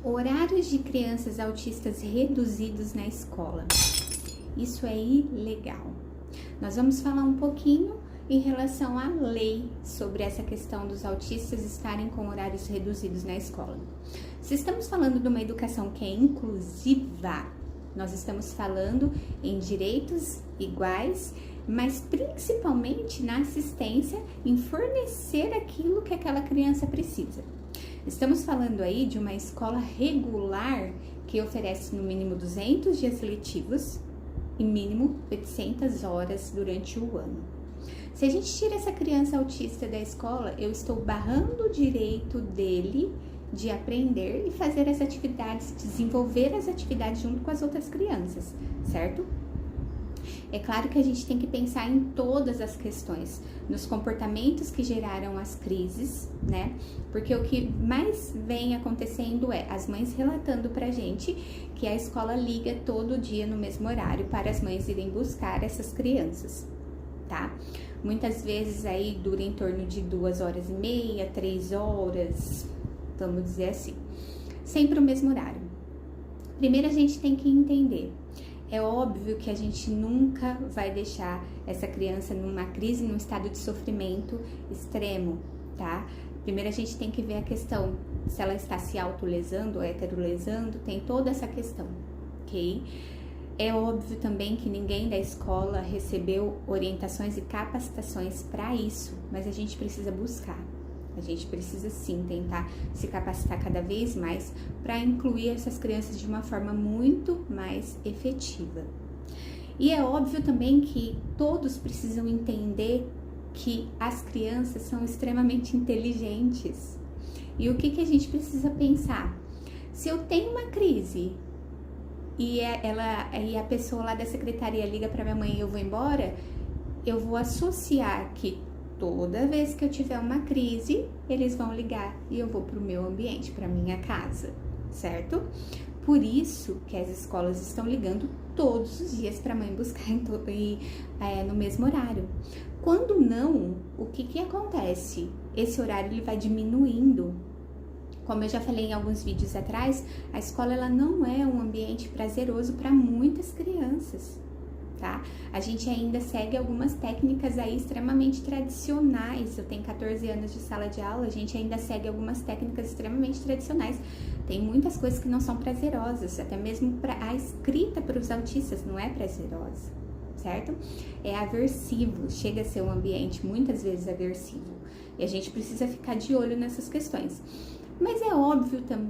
Horários de crianças autistas reduzidos na escola. Isso é ilegal. Nós vamos falar um pouquinho em relação à lei sobre essa questão dos autistas estarem com horários reduzidos na escola. Se estamos falando de uma educação que é inclusiva, nós estamos falando em direitos iguais, mas principalmente na assistência, em fornecer aquilo que aquela criança precisa. Estamos falando aí de uma escola regular que oferece no mínimo 200 dias letivos e mínimo 800 horas durante o ano. Se a gente tira essa criança autista da escola, eu estou barrando o direito dele de aprender e fazer as atividades, desenvolver as atividades junto com as outras crianças, certo? É claro que a gente tem que pensar em todas as questões, nos comportamentos que geraram as crises, né? Porque o que mais vem acontecendo é as mães relatando pra gente que a escola liga todo dia no mesmo horário para as mães irem buscar essas crianças, tá? Muitas vezes aí dura em torno de 2h30, 3 horas, vamos dizer assim. Sempre o mesmo horário. Primeiro a gente tem que entender. É óbvio que a gente nunca vai deixar essa criança numa crise, num estado de sofrimento extremo, tá? Primeiro a gente tem que ver a questão, se ela está se autolesando ou heterolesando, tem toda essa questão, ok? É óbvio também que ninguém da escola recebeu orientações e capacitações para isso, mas a gente precisa buscar. A gente precisa sim tentar se capacitar cada vez mais para incluir essas crianças de uma forma muito mais efetiva. E é óbvio também que todos precisam entender que as crianças são extremamente inteligentes. E o que a gente precisa pensar? Se eu tenho uma crise e a pessoa lá da secretaria liga para minha mãe e eu vou embora, eu vou associar que toda vez que eu tiver uma crise, eles vão ligar e eu vou para o meu ambiente, para minha casa, certo? Por isso que as escolas estão ligando todos os dias para a mãe buscar no mesmo horário. Quando não, o que acontece? Esse horário ele vai diminuindo. Como eu já falei em alguns vídeos atrás, a escola ela não é um ambiente prazeroso para muitas crianças. Tá? A gente ainda segue algumas técnicas aí extremamente tradicionais. Eu tenho 14 anos de sala de aula, a gente ainda segue algumas técnicas extremamente tradicionais. Tem muitas coisas que não são prazerosas, até mesmo a escrita para os autistas não é prazerosa, certo? É aversivo, chega a ser um ambiente muitas vezes aversivo. E a gente precisa ficar de olho nessas questões. Mas é óbvio também